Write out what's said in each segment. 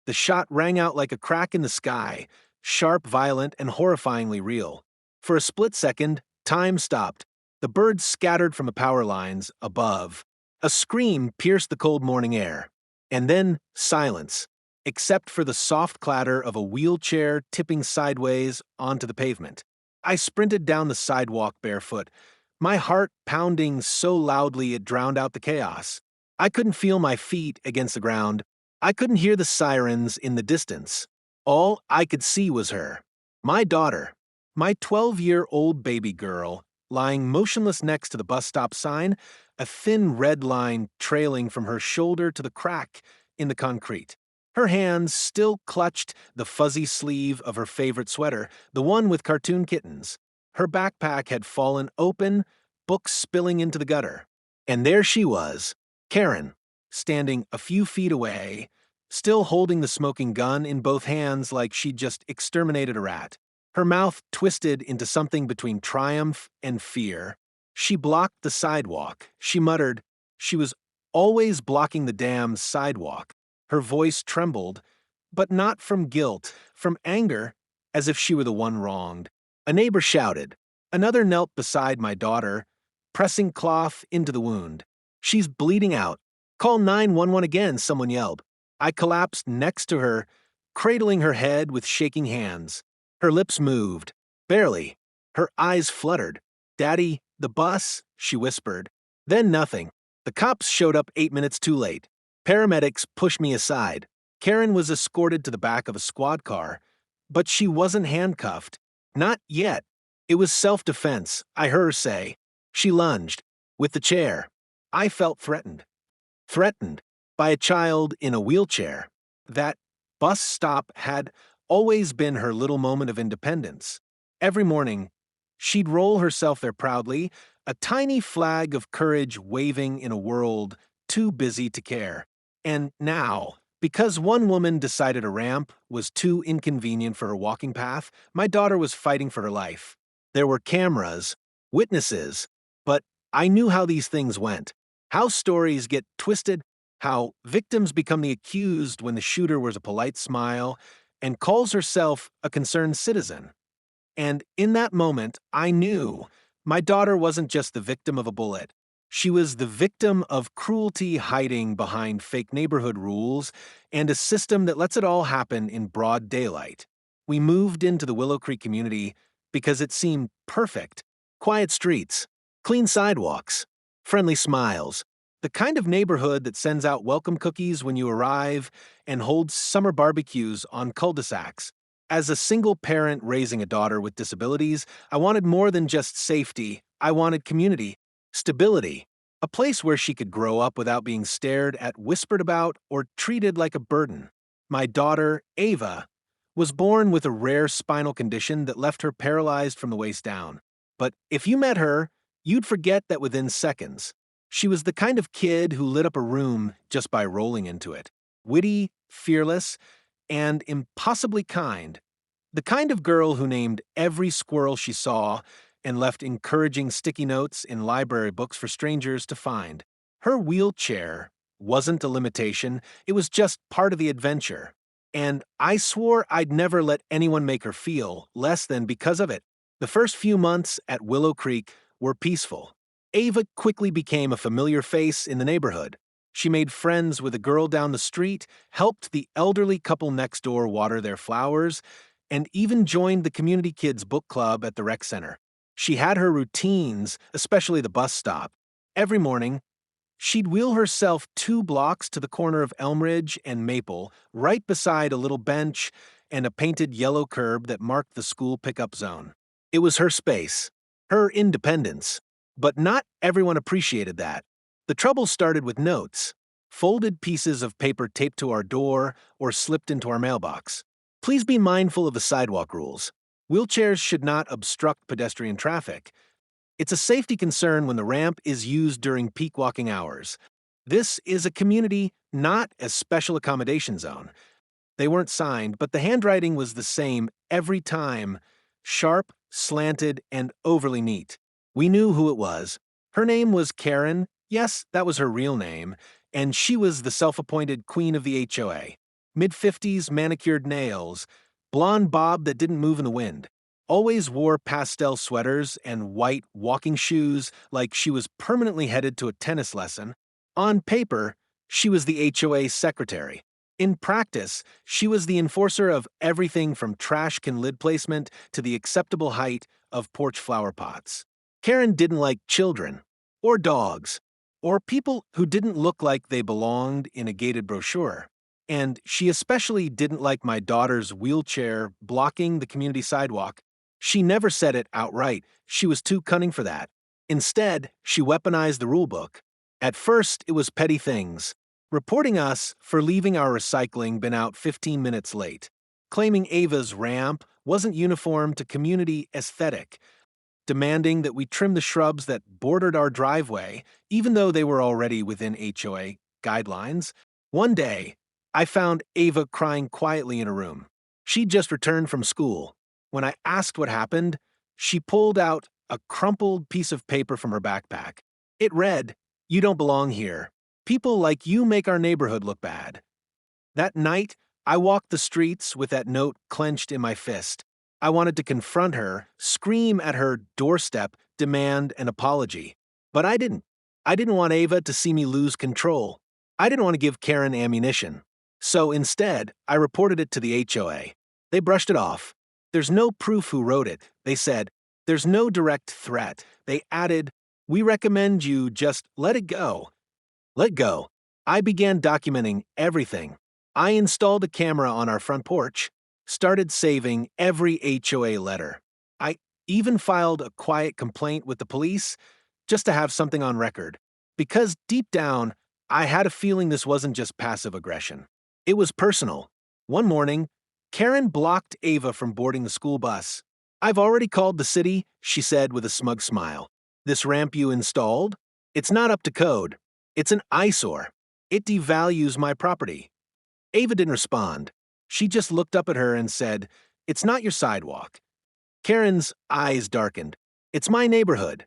The shot rang out like a crack in the sky, sharp, violent, and horrifyingly real. For a split second, time stopped. The birds scattered from the power lines above. A scream pierced the cold morning air. And then silence, except for the soft clatter of a wheelchair tipping sideways onto the pavement. I sprinted down the sidewalk barefoot, my heart pounding so loudly it drowned out the chaos. I couldn't feel my feet against the ground. I couldn't hear the sirens in the distance. All I could see was her, my daughter, my 12-year-old baby girl, lying motionless next to the bus stop sign, a thin red line trailing from her shoulder to the crack in the concrete. Her hands still clutched the fuzzy sleeve of her favorite sweater, the one with cartoon kittens. Her backpack had fallen open, books spilling into the gutter. And there she was, Karen, standing a few feet away, still holding the smoking gun in both hands like she'd just exterminated a rat. Her mouth twisted into something between triumph and fear. She blocked the sidewalk. She muttered, she was always blocking the damn sidewalk. Her voice trembled, but not from guilt, from anger, as if she were the one wronged. A neighbor shouted. Another knelt beside my daughter, pressing cloth into the wound. She's bleeding out. Call 911 again, someone yelled. I collapsed next to her, cradling her head with shaking hands. Her lips moved, barely. Her eyes fluttered. Daddy, the bus, she whispered. Then nothing. The cops showed up 8 minutes too late. Paramedics pushed me aside. Karen was escorted to the back of a squad car, but she wasn't handcuffed. Not yet. It was self-defense, I heard her say. She lunged. With the chair. I felt threatened. Threatened by a child in a wheelchair. That bus stop had always been her little moment of independence. Every morning, she'd roll herself there proudly, a tiny flag of courage waving in a world too busy to care. And now, because one woman decided a ramp was too inconvenient for her walking path, my daughter was fighting for her life. There were cameras, witnesses, but I knew how these things went. How stories get twisted, how victims become the accused when the shooter wears a polite smile and calls herself a concerned citizen. And in that moment, I knew my daughter wasn't just the victim of a bullet. She was the victim of cruelty hiding behind fake neighborhood rules and a system that lets it all happen in broad daylight. We moved into the Willow Creek community because it seemed perfect. Quiet streets, clean sidewalks, friendly smiles, the kind of neighborhood that sends out welcome cookies when you arrive and holds summer barbecues on cul-de-sacs. As a single parent raising a daughter with disabilities, I wanted more than just safety. I wanted community, stability, a place where she could grow up without being stared at, whispered about, or treated like a burden. My daughter, Ava, was born with a rare spinal condition that left her paralyzed from the waist down. But if you met her, you'd forget that within seconds. She was the kind of kid who lit up a room just by rolling into it. Witty, fearless, and impossibly kind. The kind of girl who named every squirrel she saw and left encouraging sticky notes in library books for strangers to find. Her wheelchair wasn't a limitation, it was just part of the adventure. And I swore I'd never let anyone make her feel less than because of it. The first few months at Willow Creek were peaceful. Ava quickly became a familiar face in the neighborhood. She made friends with a girl down the street, helped the elderly couple next door water their flowers, and even joined the community kids book club at the rec center. She had her routines, especially the bus stop. Every morning, she'd wheel herself 2 blocks to the corner of Elmridge and Maple, right beside a little bench and a painted yellow curb that marked the school pickup zone. It was her space, her independence. But not everyone appreciated that. The trouble started with notes, folded pieces of paper taped to our door or slipped into our mailbox. Please be mindful of the sidewalk rules. Wheelchairs should not obstruct pedestrian traffic. It's a safety concern when the ramp is used during peak walking hours. This is a community, not a special accommodation zone. They weren't signed, but the handwriting was the same every time, sharp, slanted, and overly neat. We knew who it was. Her name was Karen. Yes, that was her real name, and she was the self-appointed queen of the HOA. mid-50s manicured nails, blonde bob that didn't move in the wind. Always wore pastel sweaters and white walking shoes like she was permanently headed to a tennis lesson. On paper, she was the HOA secretary. In practice, she was the enforcer of everything from trash can lid placement to the acceptable height of porch flower pots. Karen didn't like children, or dogs, or people who didn't look like they belonged in a gated brochure. And she especially didn't like my daughter's wheelchair blocking the community sidewalk. She never said it outright, she was too cunning for that. Instead, she weaponized the rulebook. At first, it was petty things, reporting us for leaving our recycling bin out 15 minutes late, claiming Ava's ramp wasn't uniform to community aesthetic, demanding that we trim the shrubs that bordered our driveway, even though they were already within HOA guidelines. One day, I found Ava crying quietly in a room. She'd just returned from school. When I asked what happened, she pulled out a crumpled piece of paper from her backpack. It read, "You don't belong here. People like you make our neighborhood look bad." That night, I walked the streets with that note clenched in my fist. I wanted to confront her, scream at her doorstep, demand an apology. But I didn't. I didn't want Ava to see me lose control. I didn't want to give Karen ammunition. So instead, I reported it to the HOA. They brushed it off. There's no proof who wrote it. They said, there's no direct threat. They added, we recommend you just let it go. Let go. I began documenting everything. I installed a camera on our front porch, started saving every HOA letter. I even filed a quiet complaint with the police just to have something on record. Because deep down, I had a feeling this wasn't just passive aggression. It was personal. One morning, Karen blocked Ava from boarding the school bus. I've already called the city, she said with a smug smile. This ramp you installed? It's not up to code. It's an eyesore. It devalues my property. Ava didn't respond. She just looked up at her and said, it's not your sidewalk. Karen's eyes darkened. It's my neighborhood.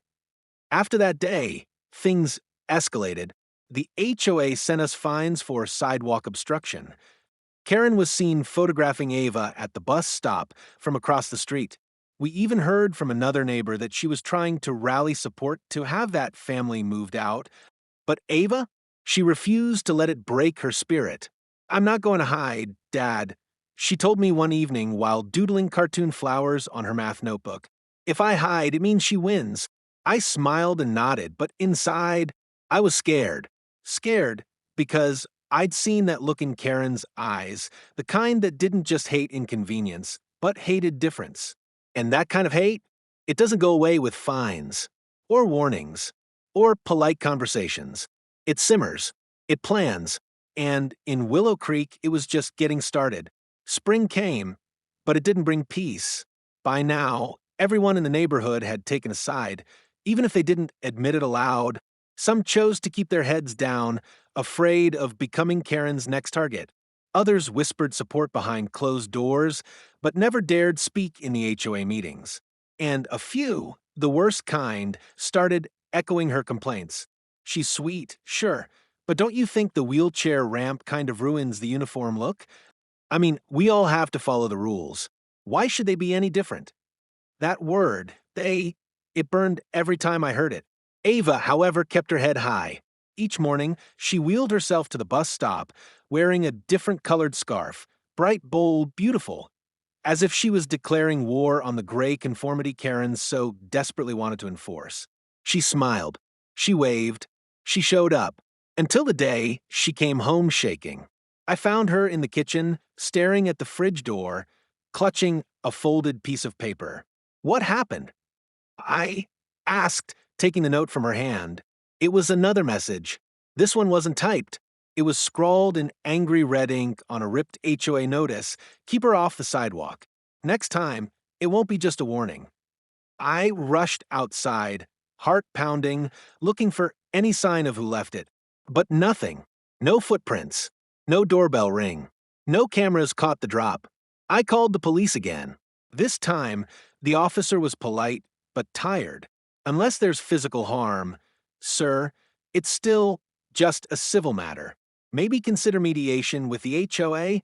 After that day, things escalated. The HOA sent us fines for sidewalk obstruction. Karen was seen photographing Ava at the bus stop from across the street. We even heard from another neighbor that she was trying to rally support to have that family moved out. But Ava? She refused to let it break her spirit. I'm not going to hide, Dad, she told me one evening while doodling cartoon flowers on her math notebook. If I hide, it means she wins. I smiled and nodded, but inside, I was scared. Scared because I'd seen that look in Karen's eyes, the kind that didn't just hate inconvenience, but hated difference. And that kind of hate, it doesn't go away with fines, or warnings, or polite conversations. It simmers, it plans, and in Willow Creek, it was just getting started. Spring came, but it didn't bring peace. By now, everyone in the neighborhood had taken a side, even if they didn't admit it aloud. Some chose to keep their heads down, afraid of becoming Karen's next target. Others whispered support behind closed doors, but never dared speak in the HOA meetings. And a few, the worst kind, started echoing her complaints. She's sweet, sure, but don't you think the wheelchair ramp kind of ruins the uniform look? I mean, we all have to follow the rules. Why should they be any different? That word, it burned every time I heard it. Ava, however, kept her head high. Each morning, she wheeled herself to the bus stop, wearing a different colored scarf, bright, bold, beautiful, as if she was declaring war on the gray conformity Karens so desperately wanted to enforce. She smiled. She waved. She showed up. Until the day she came home shaking. I found her in the kitchen, staring at the fridge door, clutching a folded piece of paper. What happened? I asked, taking the note from her hand. It was another message. This one wasn't typed. It was scrawled in angry red ink on a ripped HOA notice. Keep her off the sidewalk. Next time, it won't be just a warning. I rushed outside, heart pounding, looking for any sign of who left it. But nothing. No footprints. No doorbell ring. No cameras caught the drop. I called the police again. This time, the officer was polite, but tired. Unless there's physical harm, sir, it's still just a civil matter. Maybe consider mediation with the HOA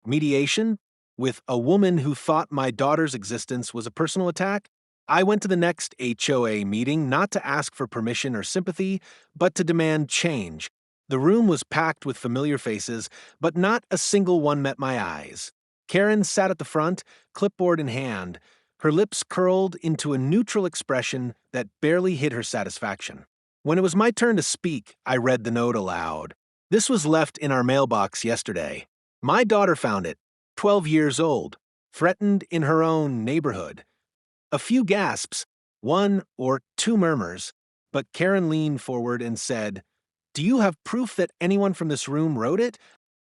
Mediation? With a woman who thought my daughter's existence was a personal attack? I went to the next HOA meeting not to ask for permission or sympathy, but to demand change. The room was packed with familiar faces, but not a single one met my eyes. Karen sat at the front, clipboard in hand, her lips curled into a neutral expression that barely hid her satisfaction. When it was my turn to speak, I read the note aloud. This was left in our mailbox yesterday. My daughter found it, 12 years old, threatened in her own neighborhood. A few gasps, one or two murmurs, but Karen leaned forward and said, "Do you have proof that anyone from this room wrote it?"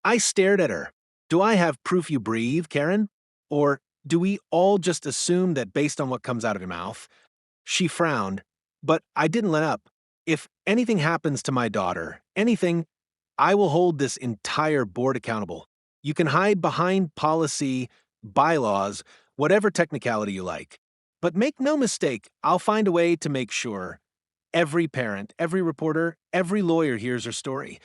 I stared at her. Do I have proof you breathe, Karen? Or do we all just assume that based on what comes out of your mouth? She frowned, but I didn't let up. If anything happens to my daughter, anything, I will hold this entire board accountable. You can hide behind policy, bylaws, whatever technicality you like. But make no mistake, I'll find a way to make sure every parent, every reporter, every lawyer hears her story.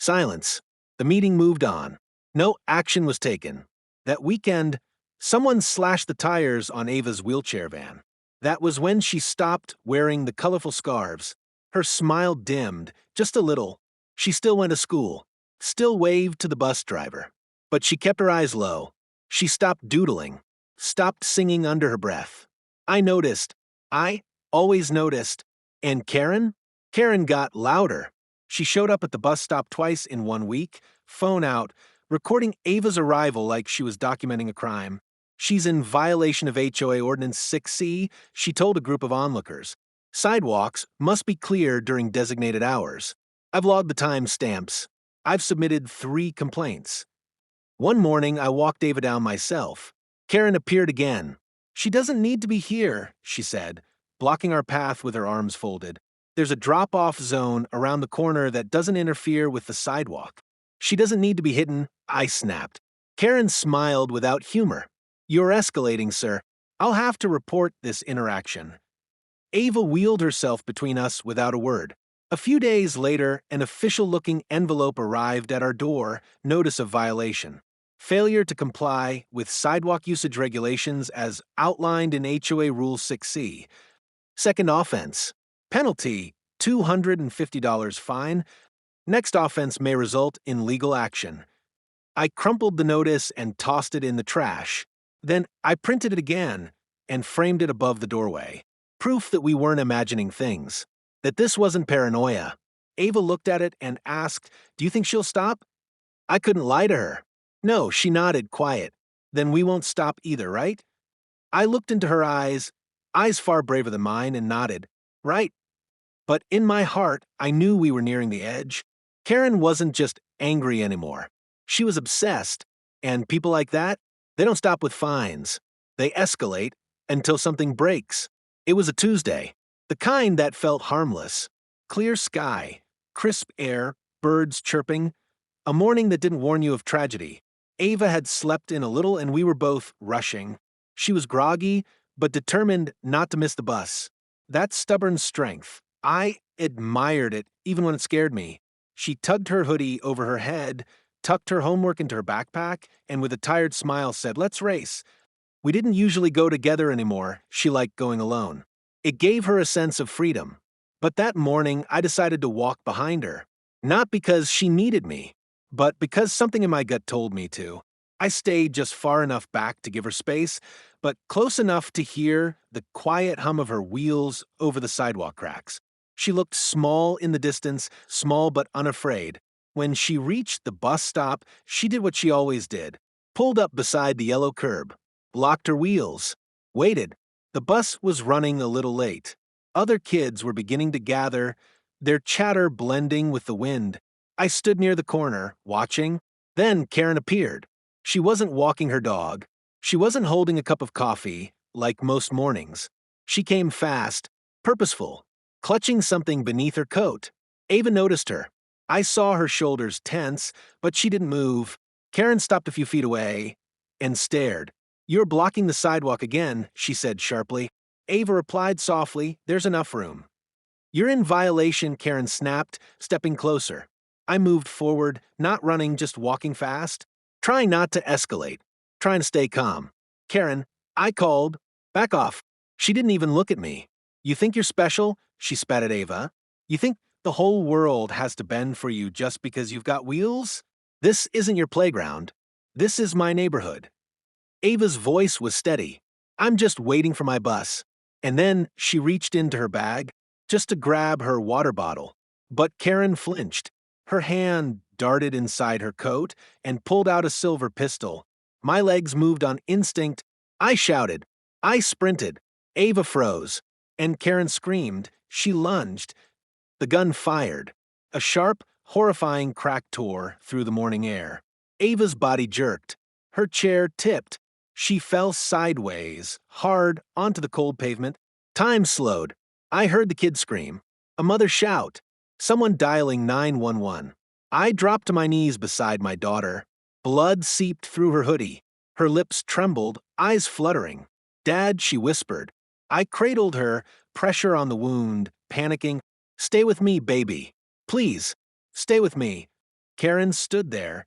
Silence. The meeting moved on. No action was taken. That weekend, someone slashed the tires on Ava's wheelchair van. That was when she stopped wearing the colorful scarves. Her smile dimmed, just a little. She still went to school, still waved to the bus driver. But she kept her eyes low. She stopped doodling, stopped singing under her breath. I noticed. I always noticed. And Karen? Karen got louder. She showed up at the bus stop twice in 1 week, phone out, recording Ava's arrival like she was documenting a crime. She's in violation of HOA Ordinance 6C, she told a group of onlookers. Sidewalks must be clear during designated hours. I've logged the time stamps. I've submitted 3 complaints. One morning, I walked Ava down myself. Karen appeared again. She doesn't need to be here, she said, blocking our path with her arms folded. There's a drop-off zone around the corner that doesn't interfere with the sidewalk. She doesn't need to be hidden, I snapped. Karen smiled without humor. You're escalating, sir. I'll have to report this interaction. Ava wheeled herself between us without a word. A few days later, an official-looking envelope arrived at our door, notice of violation. Failure to comply with sidewalk usage regulations as outlined in HOA Rule 6C. Second offense. Penalty, $250 fine. Next offense may result in legal action. I crumpled the notice and tossed it in the trash. Then I printed it again and framed it above the doorway. Proof that we weren't imagining things. That this wasn't paranoia. Ava looked at it and asked, "Do you think she'll stop?" I couldn't lie to her. No, she nodded, quiet. Then we won't stop either, right? I looked into her eyes far braver than mine, and nodded. Right. But in my heart, I knew we were nearing the edge. Karen wasn't just angry anymore. She was obsessed. And people like that, they don't stop with fines. They escalate until something breaks. It was a Tuesday. The kind that felt harmless. Clear sky, crisp air, birds chirping. A morning that didn't warn you of tragedy. Ava had slept in a little and we were both rushing. She was groggy, but determined not to miss the bus. That stubborn strength. I admired it, even when it scared me. She tugged her hoodie over her head, tucked her homework into her backpack, and with a tired smile said, "Let's race." We didn't usually go together anymore. She liked going alone. It gave her a sense of freedom. But that morning, I decided to walk behind her. Not because she needed me, but because something in my gut told me to. I stayed just far enough back to give her space, but close enough to hear the quiet hum of her wheels over the sidewalk cracks. She looked small in the distance, small but unafraid. When she reached the bus stop, she did what she always did. Pulled up beside the yellow curb, locked her wheels, waited. The bus was running a little late. Other kids were beginning to gather, their chatter blending with the wind. I stood near the corner, watching. Then Karen appeared. She wasn't walking her dog. She wasn't holding a cup of coffee, like most mornings. She came fast, purposeful, clutching something beneath her coat. Ava noticed her. I saw her shoulders tense, but she didn't move. Karen stopped a few feet away and stared. "You're blocking the sidewalk again," she said sharply. Ava replied softly, "There's enough room." "You're in violation," Karen snapped, stepping closer. I moved forward, not running, just walking fast. trying not to escalate, trying to stay calm. Karen, I called. Back off. She didn't even look at me. You think you're special? She spat at Ava. You think the whole world has to bend for you just because you've got wheels? This isn't your playground. This is my neighborhood. Ava's voice was steady. I'm just waiting for my bus. And then she reached into her bag just to grab her water bottle. But Karen flinched. Her hand darted inside her coat and pulled out a silver pistol. My legs moved on instinct. I shouted. I sprinted. Ava froze. And Karen screamed. She lunged. The gun fired. A sharp, horrifying crack tore through the morning air. Ava's body jerked. Her chair tipped. She fell sideways, hard, onto the cold pavement. Time slowed. I heard the kid scream. A mother shout. Someone dialing 911. I dropped to my knees beside my daughter. Blood seeped through her hoodie. Her lips trembled, eyes fluttering. Dad, she whispered. I cradled her, pressure on the wound, panicking. Stay with me, baby. Please, stay with me. Karen stood there,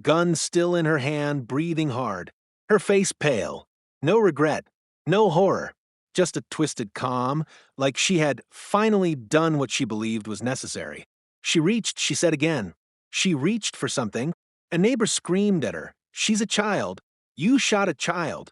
gun still in her hand, breathing hard. Her face pale. No regret, no horror. Just a twisted calm, like she had finally done what she believed was necessary. She reached, she said again. She reached for something. A neighbor screamed at her. She's a child. You shot a child.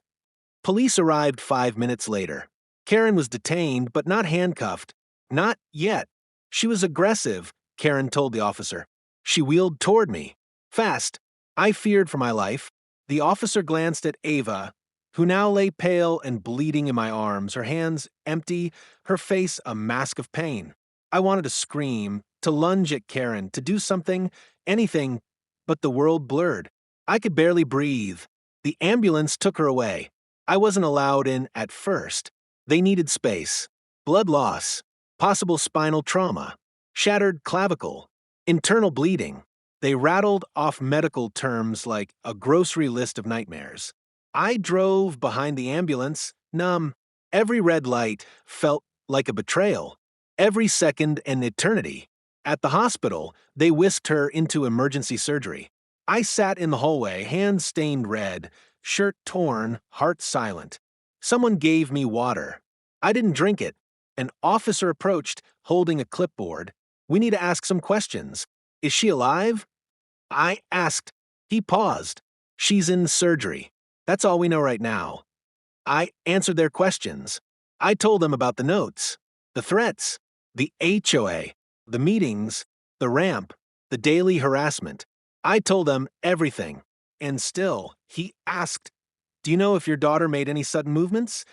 Police arrived 5 minutes later. Karen was detained, but not handcuffed. Not yet. She was aggressive, Karen told the officer. She wheeled toward me. Fast. I feared for my life. The officer glanced at Ava, who now lay pale and bleeding in my arms, her hands empty, her face a mask of pain. I wanted to scream, to lunge at Karen, to do something, anything, but the world blurred. I could barely breathe. The ambulance took her away. I wasn't allowed in at first. They needed space. Blood loss, possible spinal trauma, shattered clavicle, internal bleeding. They rattled off medical terms like a grocery list of nightmares. I drove behind the ambulance, numb. Every red light felt like a betrayal. Every second an eternity. At the hospital, they whisked her into emergency surgery. I sat in the hallway, hands stained red, shirt torn, heart silent. Someone gave me water. I didn't drink it. An officer approached, holding a clipboard. We need to ask some questions. Is she alive? I asked. He paused. She's in surgery. That's all we know right now. I answered their questions. I told them about the notes, the threats, the HOA, the meetings, the ramp, the daily harassment. I told them everything. And still, he asked, Do you know if your daughter made any sudden movements?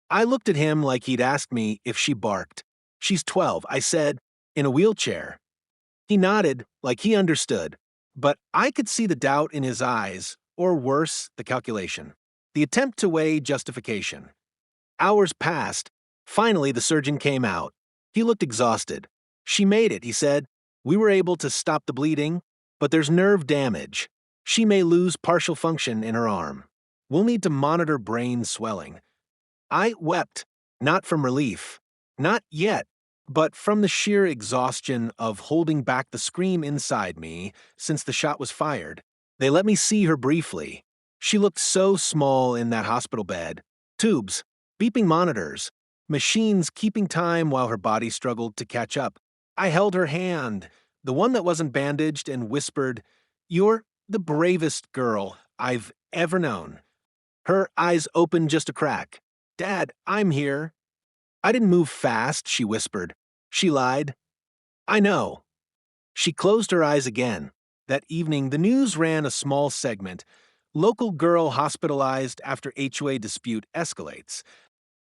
I looked at him like he'd asked me if she barked. She's 12, I said, in a wheelchair. He nodded like he understood, but I could see the doubt in his eyes, or worse, the calculation. The attempt to weigh justification. Hours passed. Finally, the surgeon came out. He looked exhausted. She made it, he said. We were able to stop the bleeding, but there's nerve damage. She may lose partial function in her arm. We'll need to monitor brain swelling. I wept, not from relief, not yet, but from the sheer exhaustion of holding back the scream inside me since the shot was fired. They let me see her briefly. She looked so small in that hospital bed. Tubes, beeping monitors, machines keeping time while her body struggled to catch up. I held her hand, the one that wasn't bandaged, and whispered, You're the bravest girl I've ever known. Her eyes opened just a crack. Dad, I'm here. I didn't move fast, she whispered. She lied. I know. She closed her eyes again. That evening, the news ran a small segment. Local girl hospitalized after HOA dispute escalates.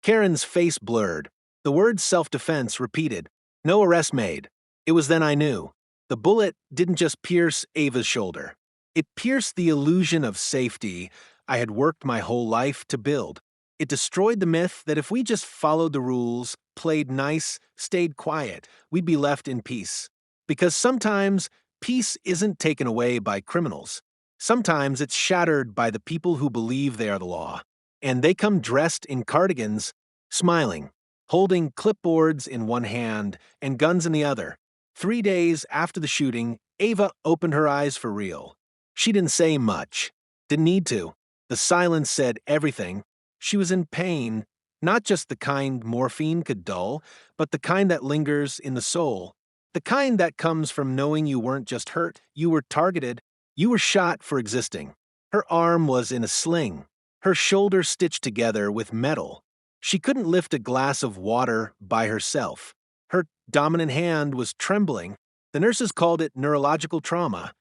Karen's face blurred. The word self-defense repeated. No arrest made. It was then I knew. The bullet didn't just pierce Ava's shoulder. It pierced the illusion of safety I had worked my whole life to build. It destroyed the myth that if we just followed the rules, played nice, stayed quiet, we'd be left in peace. Because sometimes peace isn't taken away by criminals. Sometimes it's shattered by the people who believe they are the law. And they come dressed in cardigans, smiling, holding clipboards in one hand and guns in the other. 3 days after the shooting, Ava opened her eyes for real. She didn't say much. Didn't need to. The silence said everything. She was in pain, not just the kind morphine could dull, but the kind that lingers in the soul. The kind that comes from knowing you weren't just hurt, you were targeted, you were shot for existing. Her arm was in a sling, her shoulder stitched together with metal. She couldn't lift a glass of water by herself. Her dominant hand was trembling. The nurses called it neurological trauma.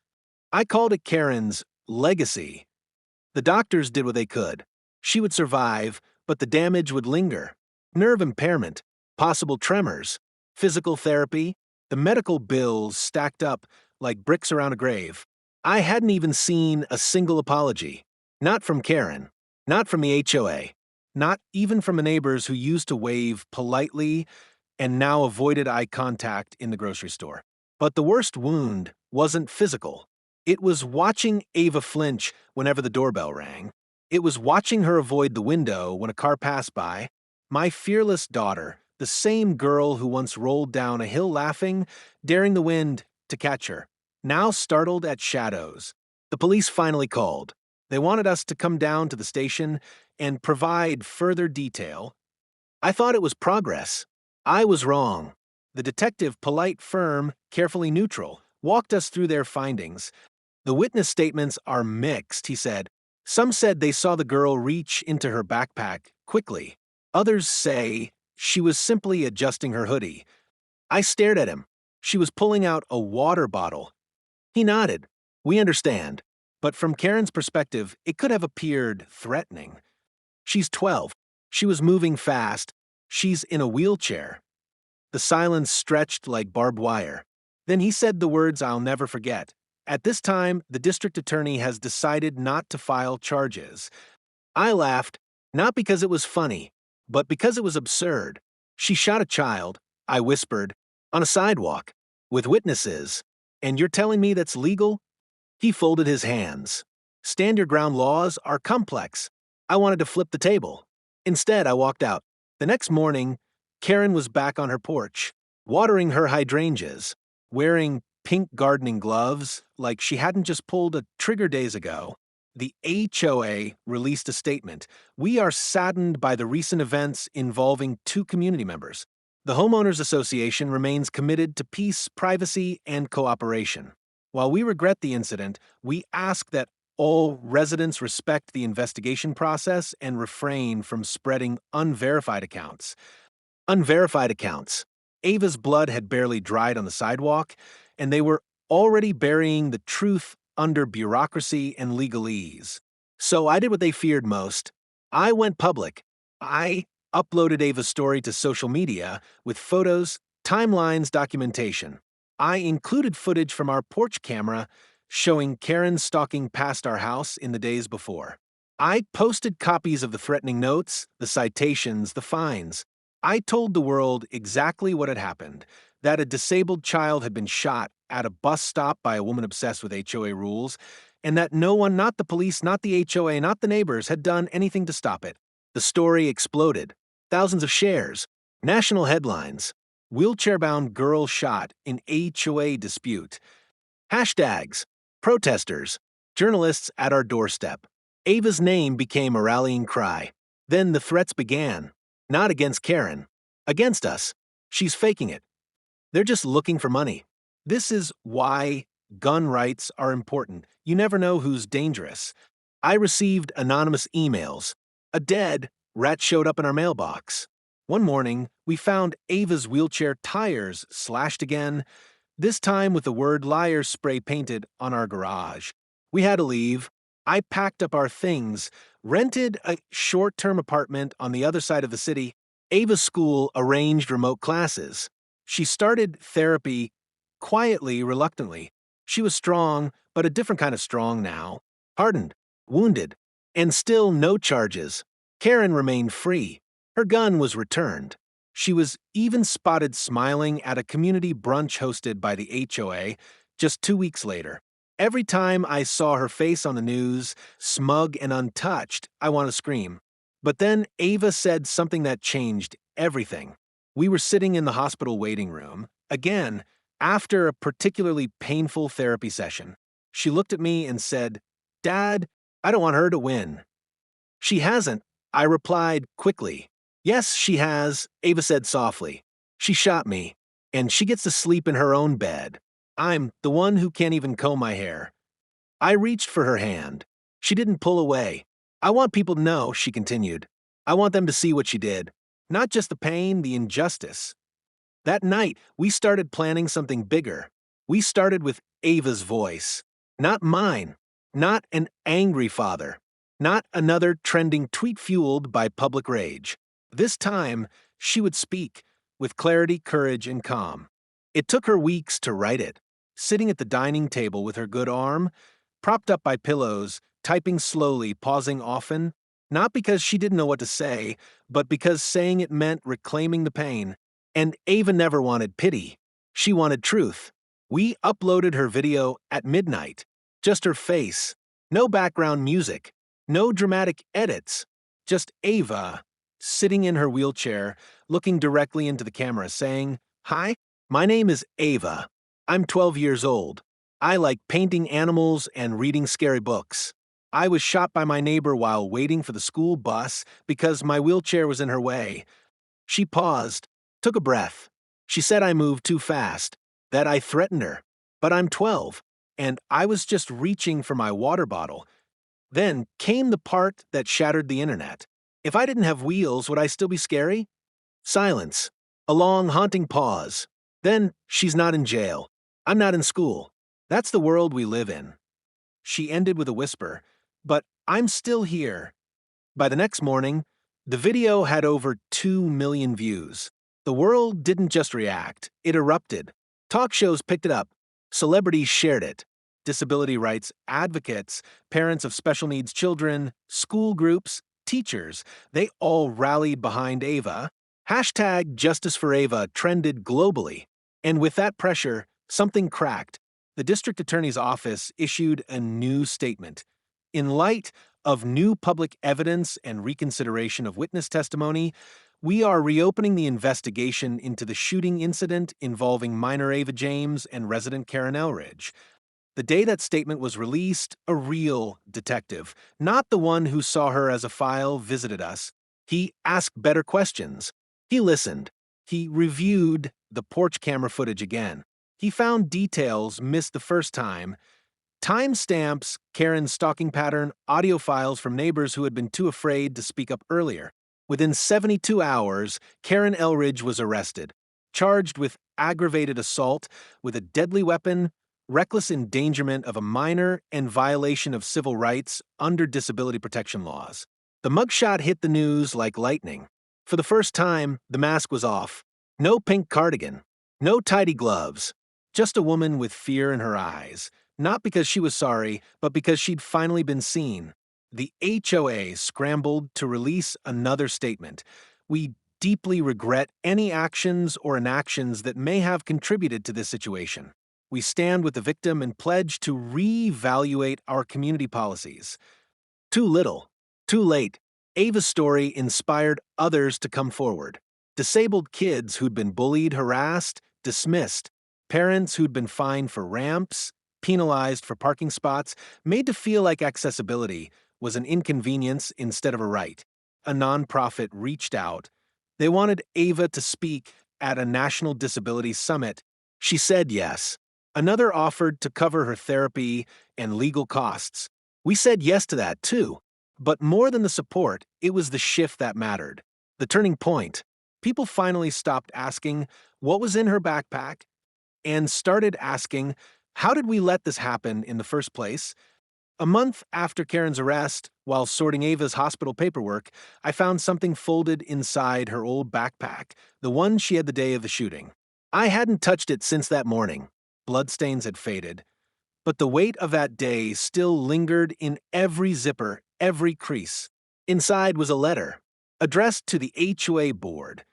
I called it Karen's legacy. The doctors did what they could. She would survive, but the damage would linger. Nerve impairment, possible tremors, physical therapy, the medical bills stacked up like bricks around a grave. I hadn't even seen a single apology. Not from Karen, not from the HOA, not even from the neighbors who used to wave politely and now avoided eye contact in the grocery store. But the worst wound wasn't physical. It was watching Ava flinch whenever the doorbell rang. It was watching her avoid the window when a car passed by. My fearless daughter, the same girl who once rolled down a hill laughing, daring the wind to catch her, now startled at shadows. The police finally called. They wanted us to come down to the station and provide further detail. I thought it was progress. I was wrong. The detective, polite, firm, carefully neutral, walked us through their findings. The witness statements are mixed, he said. Some said they saw the girl reach into her backpack quickly. Others say she was simply adjusting her hoodie. I stared at him. She was pulling out a water bottle. He nodded. We understand. But from Karen's perspective, it could have appeared threatening. She's 12. She was moving fast. She's in a wheelchair. The silence stretched like barbed wire. Then he said the words I'll never forget. At this time, the district attorney has decided not to file charges. I laughed, not because it was funny, but because it was absurd. She shot a child, I whispered, on a sidewalk, with witnesses. And you're telling me that's legal? He folded his hands. Stand your ground laws are complex. I wanted to flip the table. Instead, I walked out. The next morning, Karen was back on her porch, watering her hydrangeas, wearing pink gardening gloves like she hadn't just pulled a trigger days ago. The HOA released a statement. We are saddened by the recent events involving 2 community members. The Homeowners Association remains committed to peace, privacy, and cooperation. While we regret the incident, we ask that all residents respect the investigation process and refrain from spreading unverified accounts. Unverified accounts. Ava's blood had barely dried on the sidewalk, and they were already burying the truth under bureaucracy and legalese. So I did what they feared most. I went public. I uploaded Ava's story to social media with photos, timelines, documentation. I included footage from our porch camera showing Karen stalking past our house in the days before. I posted copies of the threatening notes, the citations, the fines. I told the world exactly what had happened, that a disabled child had been shot at a bus stop by a woman obsessed with HOA rules, and that no one, not the police, not the HOA, not the neighbors, had done anything to stop it. The story exploded. Thousands of shares. National headlines. Wheelchair-bound girl shot in HOA dispute. Hashtags. Protesters. Journalists at our doorstep. Ava's name became a rallying cry. Then the threats began. Not against Karen. Against us. She's faking it. They're just looking for money. This is why gun rights are important. You never know who's dangerous. I received anonymous emails. A dead rat showed up in our mailbox. One morning, we found Ava's wheelchair tires slashed again, this time with the word liar spray painted on our garage. We had to leave. I packed up our things, rented a short-term apartment on the other side of the city. Ava's school arranged remote classes. She started therapy quietly, reluctantly. She was strong, but a different kind of strong now. Hardened, wounded, and still no charges. Karen remained free. Her gun was returned. She was even spotted smiling at a community brunch hosted by the HOA just 2 weeks later. Every time I saw her face on the news, smug and untouched, I want to scream. But then Ava said something that changed everything. We were sitting in the hospital waiting room, again, after a particularly painful therapy session. She looked at me and said, "Dad, I don't want her to win. She hasn't, I replied quickly. Yes, she has, Ava said softly. She shot me, and she gets to sleep in her own bed. I'm the one who can't even comb my hair. I reached for her hand. She didn't pull away. I want people to know, she continued. I want them to see what she did. Not just the pain, the injustice. That night, we started planning something bigger. We started with Ava's voice. Not mine. Not an angry father. Not another trending tweet fueled by public rage. This time, she would speak, with clarity, courage, and calm. It took her weeks to write it, sitting at the dining table with her good arm, propped up by pillows, typing slowly, pausing often, not because she didn't know what to say, but because saying it meant reclaiming the pain. And Ava never wanted pity. She wanted truth. We uploaded her video at midnight. Just her face. No background music. No dramatic edits. Just Ava, sitting in her wheelchair, looking directly into the camera, saying, "Hi, my name is Ava. I'm 12 years old. I like painting animals and reading scary books. I was shot by my neighbor while waiting for the school bus because my wheelchair was in her way." She paused, took a breath. She said I moved too fast, that I threatened her. But I'm 12, and I was just reaching for my water bottle. Then came the part that shattered the internet. If I didn't have wheels, would I still be scary? Silence. A long, haunting pause. Then, she's not in jail. I'm not in school. That's the world we live in. She ended with a whisper, but I'm still here. By the next morning, the video had over 2 million views. The world didn't just react, it erupted. Talk shows picked it up. Celebrities shared it. Disability rights advocates, parents of special needs children, school groups, teachers, they all rallied behind Ava. Hashtag Justice for Ava trended globally. And with that pressure, something cracked. The district attorney's office issued a new statement. In light of new public evidence and reconsideration of witness testimony, we are reopening the investigation into the shooting incident involving minor Ava James and resident Karen Elridge. The day that statement was released, a real detective, not the one who saw her as a file, visited us. He asked better questions. He listened. He reviewed the porch camera footage again. He found details missed the first time. Timestamps, Karen's stalking pattern, audio files from neighbors who had been too afraid to speak up earlier. Within 72 hours, Karen Elridge was arrested, charged with aggravated assault with a deadly weapon, reckless endangerment of a minor, and violation of civil rights under disability protection laws. The mugshot hit the news like lightning. For the first time, the mask was off. No pink cardigan. No tidy gloves. Just a woman with fear in her eyes. Not because she was sorry, but because she'd finally been seen. The HOA scrambled to release another statement. We deeply regret any actions or inactions that may have contributed to this situation. We stand with the victim and pledge to reevaluate our community policies. Too little, too late. Ava's story inspired others to come forward. Disabled kids who'd been bullied, harassed, dismissed. Parents who'd been fined for ramps, penalized for parking spots, made to feel like accessibility was an inconvenience instead of a right. A nonprofit reached out. They wanted Ava to speak at a national disability summit. She said yes. Another offered to cover her therapy and legal costs. We said yes to that too. But more than the support, it was the shift that mattered. The turning point. People finally stopped asking, what was in her backpack? And started asking, how did we let this happen in the first place? A month after Karen's arrest, while sorting Ava's hospital paperwork, I found something folded inside her old backpack, the one she had the day of the shooting. I hadn't touched it since that morning. Bloodstains had faded. But the weight of that day still lingered in every zipper, every crease. Inside was a letter, addressed to the HOA board,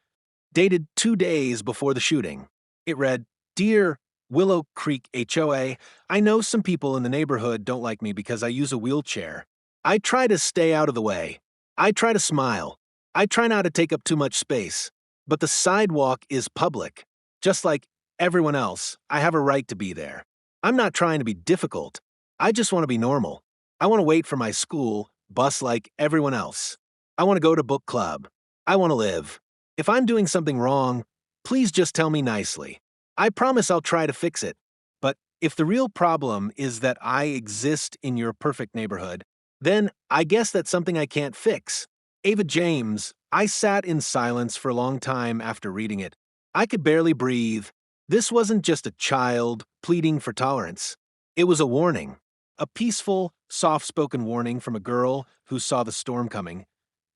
dated 2 days before the shooting. It read, "Dear Willow Creek HOA, I know some people in the neighborhood don't like me because I use a wheelchair. I try to stay out of the way. I try to smile. I try not to take up too much space. But the sidewalk is public. Just like everyone else, I have a right to be there. I'm not trying to be difficult. I just want to be normal. I want to wait for my school bus like everyone else. I want to go to book club. I want to live. If I'm doing something wrong, please just tell me nicely. I promise I'll try to fix it. But if the real problem is that I exist in your perfect neighborhood, then I guess that's something I can't fix. Ava James, I sat in silence for a long time after reading it. I could barely breathe. This wasn't just a child pleading for tolerance. It was a warning. A peaceful, soft-spoken warning from a girl who saw the storm coming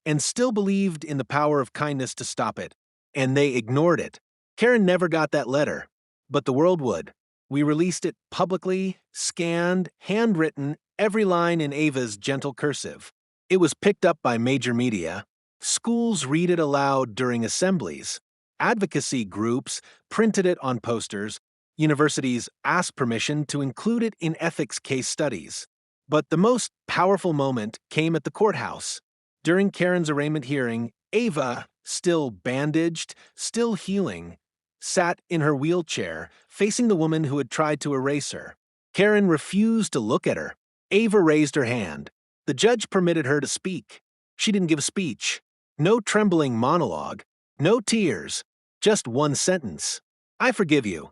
and still believed in the power of kindness to stop it. And they ignored it. Karen never got that letter, but the world would. We released it publicly, scanned, handwritten, every line in Ava's gentle cursive. It was picked up by major media. Schools read it aloud during assemblies. Advocacy groups printed it on posters. Universities asked permission to include it in ethics case studies. But the most powerful moment came at the courthouse. During Karen's arraignment hearing, Ava, still bandaged, still healing, sat in her wheelchair, facing the woman who had tried to erase her. Karen refused to look at her. Ava raised her hand. The judge permitted her to speak. She didn't give a speech. No trembling monologue. No tears. Just one sentence. I forgive you.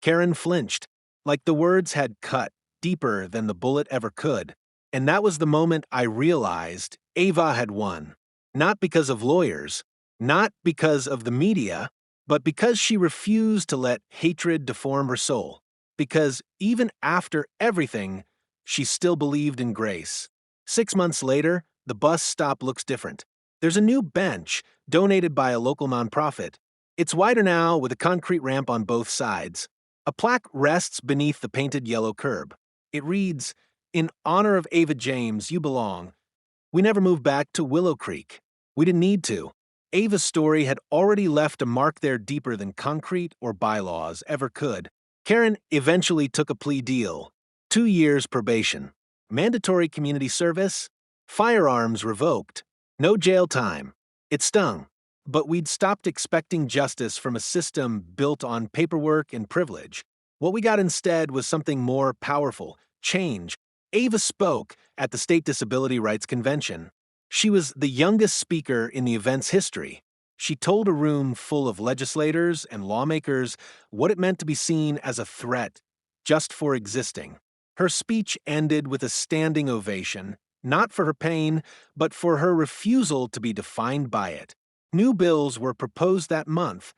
Karen flinched, like the words had cut deeper than the bullet ever could. And that was the moment I realized Ava had won. Not because of lawyers, not because of the media, but because she refused to let hatred deform her soul. Because even after everything, she still believed in grace. 6 months later, the bus stop looks different. There's a new bench, donated by a local nonprofit. It's wider now with a concrete ramp on both sides. A plaque rests beneath the painted yellow curb. It reads, "In honor of Ava James, you belong." We never moved back to Willow Creek. We didn't need to. Ava's story had already left a mark there deeper than concrete or bylaws ever could. Karen eventually took a plea deal. 2 years probation. Mandatory community service. Firearms revoked. No jail time. It stung. But we'd stopped expecting justice from a system built on paperwork and privilege. What we got instead was something more powerful, change. Ava spoke at the State Disability Rights Convention. She was the youngest speaker in the event's history. She told a room full of legislators and lawmakers what it meant to be seen as a threat just for existing. Her speech ended with a standing ovation, not for her pain, but for her refusal to be defined by it. New bills were proposed that month,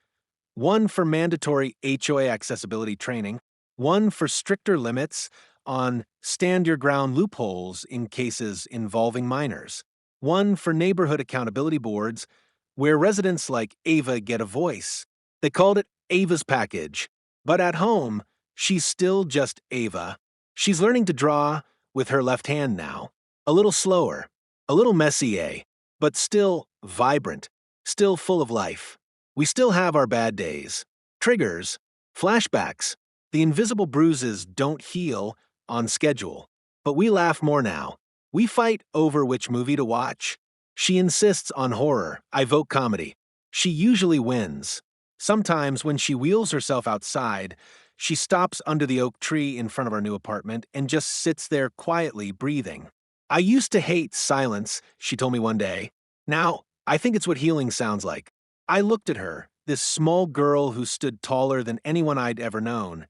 one for mandatory HOA accessibility training, one for stricter limits on stand-your-ground loopholes in cases involving minors, one for neighborhood accountability boards where residents like Ava get a voice. They called it Ava's package. But at home, she's still just Ava. She's learning to draw with her left hand now. A little slower, a little messy, but still vibrant, still full of life. We still have our bad days. Triggers, flashbacks. The invisible bruises don't heal on schedule. But we laugh more now. We fight over which movie to watch. She insists on horror. I vote comedy. She usually wins. Sometimes when she wheels herself outside, she stops under the oak tree in front of our new apartment and just sits there quietly breathing. I used to hate silence, she told me one day. Now, I think it's what healing sounds like. I looked at her, this small girl who stood taller than anyone I'd ever known,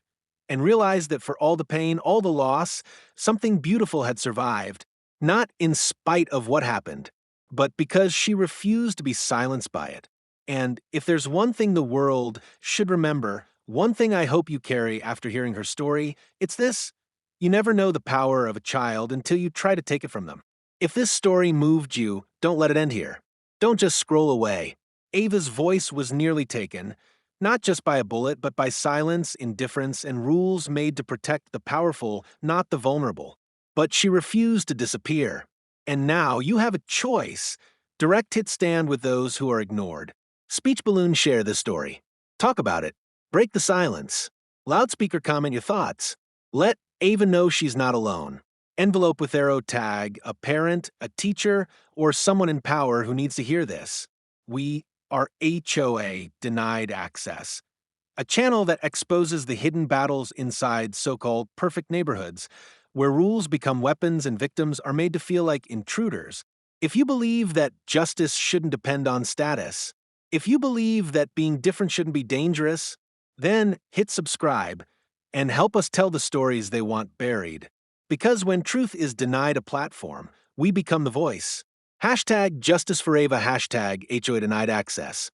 and realized that for all the pain, all the loss, something beautiful had survived, not in spite of what happened, but because she refused to be silenced by it. And if there's one thing the world should remember, one thing I hope you carry after hearing her story, it's this: you never know the power of a child until you try to take it from them. If this story moved you, don't let it end here. Don't just scroll away. Ava's voice was nearly taken, not just by a bullet, but by silence, indifference, and rules made to protect the powerful, not the vulnerable. But she refused to disappear. And now you have a choice. Direct hit stand with those who are ignored. Speech balloon share this story. Talk about it. Break the silence. Loudspeaker comment your thoughts. Let Ava know she's not alone. Envelope with arrow tag a parent, a teacher, or someone in power who needs to hear this. We are HOA Denied Access, a channel that exposes the hidden battles inside so-called perfect neighborhoods, where rules become weapons and victims are made to feel like intruders. If you believe that justice shouldn't depend on status, if you believe that being different shouldn't be dangerous, then hit subscribe and help us tell the stories they want buried. Because when truth is denied a platform, we become the voice. Hashtag Justice for Ava, hashtag HOA denied access.